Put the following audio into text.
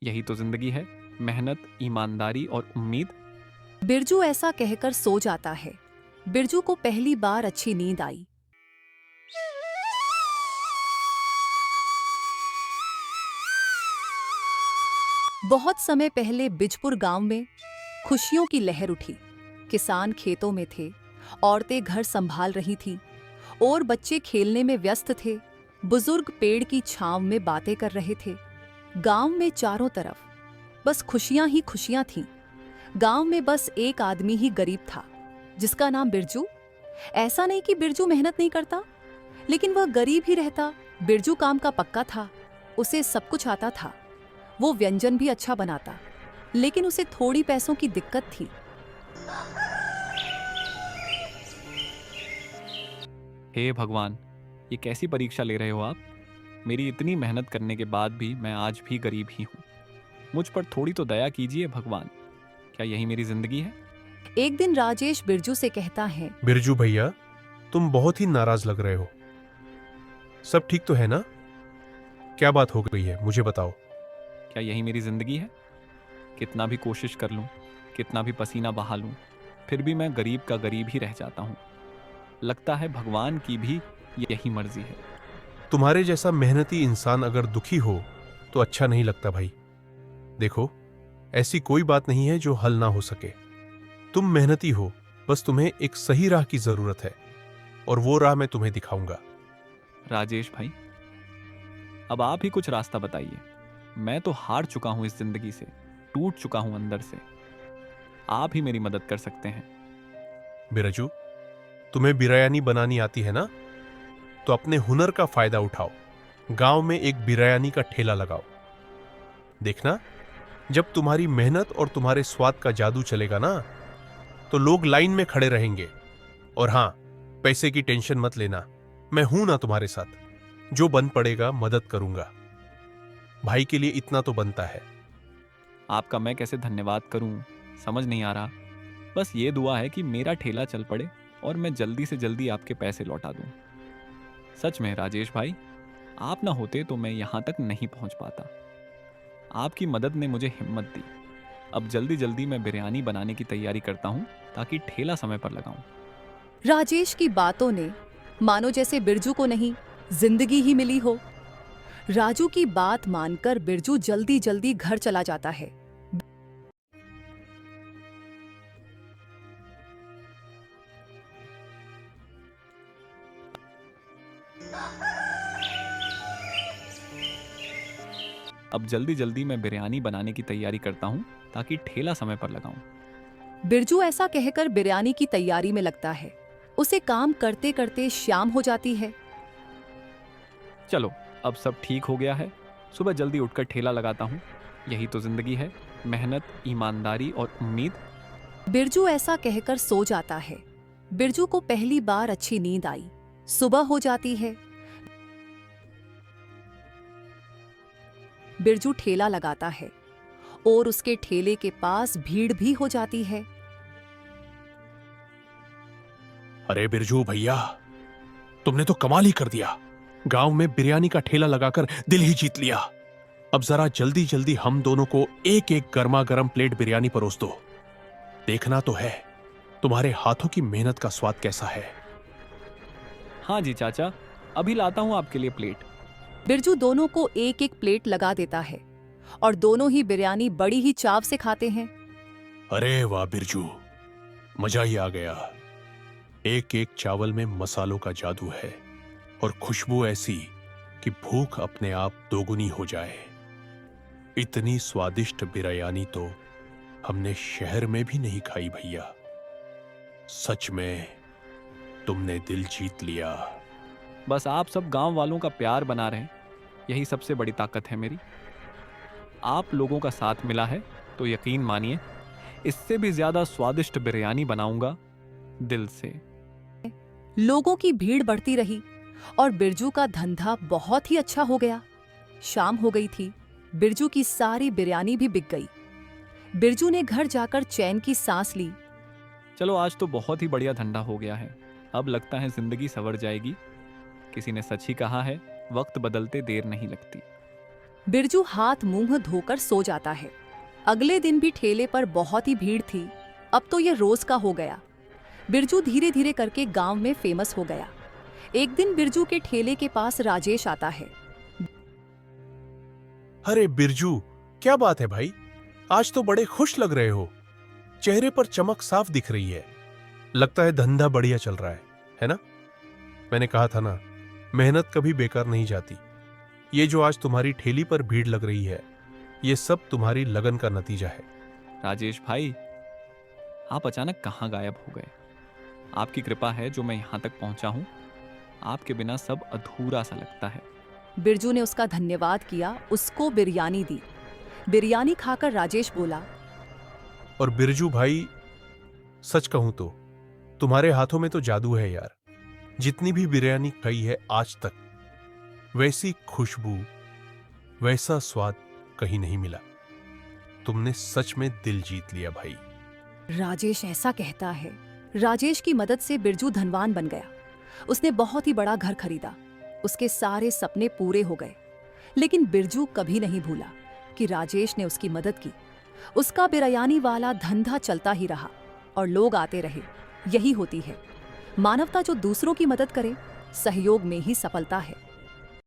यही तो जिंदगी है, मेहनत, ईमानदारी और उम्मीद। बिरजू ऐसा कहकर सो जाता है। बिरजू को पहली बार अच्छी नींद आई। बहुत समय पहले बिजपुर गांव में खुशियों की लहर उठी। किसान खेतों में थे, औरतें घर संभाल रही थीं और बच्चे खेलने में व्यस्त थे। बुजुर्ग पेड़ की छांव में बातें कर रहे थे। गांव में चारों तरफ बस खुशियां ही खुशियां थीं। गांव में बस एक आदमी ही गरीब था, जिसका नाम बिरजू। ऐसा नहीं कि बिरजू मेहनत नहीं करता, लेकिन वह गरीब ही रहता। बिरजू काम का पक्का था, उसे सब कुछ आता था। वो व्यंजन भी अच्छा बनाता, लेकिन उसे थोड़ी पैसों की दिक्कत थी। हे भगवान, ये कैसी परीक्षा ले रहे हो आप? मेरी इतनी मेहनत करने के बाद भी मैं आज भी गरीब ही हूँ। मुझ पर थोड़ी तो दया कीजिए भगवान। क्या यही मेरी जिंदगी है? एक दिन राजेश बिरजू से कहता है, बिरजू भैया, तुम बहुत ही नाराज लग रहे हो। सब ठीक तो है ना? क्या बात हो गई है, मुझे बताओ। क्या यही मेरी जिंदगी है? कितना भी कोशिश कर लूं, कितना भी पसीना बहा लूं, फिर भी मैं गरीब का गरीब ही रह जाता हूं। लगता है भगवान की भी यही मर्जी है। तुम्हारे जैसा मेहनती इंसान अगर दुखी हो तो अच्छा नहीं लगता भाई। देखो, ऐसी कोई बात नहीं है जो हल ना हो सके। तुम मेहनती हो, बस तुम्हें एक सही राह की जरूरत है, और वो राह मैं तुम्हें दिखाऊंगा। राजेश भाई, अब आप ही कुछ रास्ता बताइए। मैं तो हार चुका हूं इस जिंदगी से, टूट चुका हूं अंदर से। आप ही मेरी मदद कर सकते हैं। बिरजू, तुम्हें बिरयानी बनानी आती है ना? तो अपने हुनर का फायदा उठाओ। गांव में एक बिरयानी का ठेला लगाओ। देखना, जब तुम्हारी मेहनत और तुम्हारे स्वाद का जादू चलेगा ना, तो लोग लाइन में खड़े रहेंगे। और हां, पैसे की टेंशन मत लेना, मैं हूं ना तुम्हारे साथ। जो बन पड़ेगा मदद करूंगा। भाई के लिए इतना तो बनता है। आपका मैं कैसे धन्यवाद करूं, समझ नहीं आ रहा। बस ये दुआ है कि मेरा ठेला चल पड़े और मैं जल्दी से जल्दी आपके पैसे लौटा दूं। सच में राजेश भाई, आप ना होते तो मैं यहां तक नहीं पहुंच पाता। आपकी मदद ने मुझे हिम्मत दी। अब जल्दी जल्दी मैं बिरयानी बनाने की तैयारी करता हूं, ताकि ठेला समय पर लगाऊं। राजेश की बातों ने मानो जैसे बिरजू को नहीं, जिंदगी ही मिली हो। राजू की बात मानकर बिरजू जल्दी जल्दी घर चला जाता है। अब जल्दी जल्दी मैं बिरयानी बनाने की तैयारी करता हूं, ताकि ठेला समय पर लगाऊं। बिरजू ऐसा कहकर बिरयानी की तैयारी में लगता है। उसे काम करते करते शाम हो जाती है। चलो, अब सब ठीक हो गया है। सुबह जल्दी उठकर ठेला लगाता हूं। यही तो जिंदगी है, मेहनत, ईमानदारी और उम्मीद। बिरजू ऐसा कहकर सो जाता है। बिरजू को पहली बार अच्छी नींद आई। सुबह हो जाती है। बिरजू ठेला लगाता है और उसके ठेले के पास भीड़ भी हो जाती है। अरे बिरजू भैया, तुमने तो कमाल ही कर दिया। गांव में बिरयानी का ठेला लगाकर दिल ही जीत लिया। अब जरा जल्दी जल्दी हम दोनों को एक एक गर्मा गर्म प्लेट बिरयानी परोस दो। देखना तो है तुम्हारे हाथों की मेहनत का स्वाद कैसा है। हाँ जी चाचा, अभी लाता हूं आपके लिए प्लेट। बिरजू दोनों को एक एक प्लेट लगा देता है और दोनों ही बिरयानी बड़ी ही चाव से खाते हैं। अरे वाह बिरजू, मजा ही आ गया। एक एक चावल में मसालों का जादू है, और खुशबू ऐसी कि भूख अपने आप दोगुनी हो जाए। इतनी स्वादिष्ट बिरयानी तो हमने शहर में भी नहीं खाई भैया। सच में तुमने दिल जीत लिया। बस आप सब गांव वालों का प्यार बना रहें, यही सबसे बड़ी ताकत है मेरी। आप लोगों का साथ मिला है तो यकीन मानिए, इससे भी ज्यादा स्वादिष्ट बिरयानी बनाऊंगा दिल से। लोगों की भीड़ बढ़ती रही और बिरजू का धंधा बहुत ही अच्छा हो गया। शाम हो गई थी। बिरजू की सारी बिरयानी भी बिक गई। बिरजू ने घर जाकर चैन की सांस ली। चलो, आज तो बहुत ही बढ़िया धंधा हो गया है। अब लगता है जिंदगी संवर जाएगी। किसी ने सच ही कहा है, वक्त बदलते देर नहीं लगती। बिरजू हाथ मुंह धोकर सो जाता है। अगले दिन भी ठेले पर बहुत ही भीड़ थी। अब तो ये रोज का हो गया। बिरजू धीरे धीरे करके गांव में फेमस हो गया। एक दिन बिरजू के ठेले के पास राजेश आता है। अरे बिरजू, क्या बात है भाई? आज तो बड़े खुश लग रहे हो। चेहरे पर चमक साफ दिख रही है। लगता है धंधा बढ़िया चल रहा है ना? मैंने कहा था ना, मेहनत कभी बेकार नहीं जाती। ये जो आज तुम्हारी ठेली पर भीड़ लग रही है, ये सब तुम्हारी लगन का नतीजा है। राजेश भाई, आप अचानक कहाँ गायब हो गए? आपकी कृपा है जो मैं यहाँ तक पहुँचा हूँ। आपके बिना सब अधूरा सा लगता है। बिरजू ने उसका धन्यवाद किया, उसको बिरयानी दी। बिरयानी खाकर राजेश बोला, और बिरजू भाई, सच कहूं तो तुम्हारे हाथों में तो जादू है यार। जितनी भी बिरयानी खाई है आज तक, वैसी खुशबू, वैसा स्वाद कहीं नहीं मिला। तुमने सच में दिल जीत लिया भाई। राजेश ऐसा कहता है। राजेश की मदद से बिरजू धनवान बन गया। उसने बहुत ही बड़ा घर खरीदा। उसके सारे सपने पूरे हो गए। लेकिन बिरजू कभी नहीं भूला कि राजेश ने उसकी मदद की। उसका बिरयानी वाला धंधा चलता ही रहा और लोग आते रहे। यही होती है मानवता, जो दूसरों की मदद करे, सहयोग में ही सफलता है।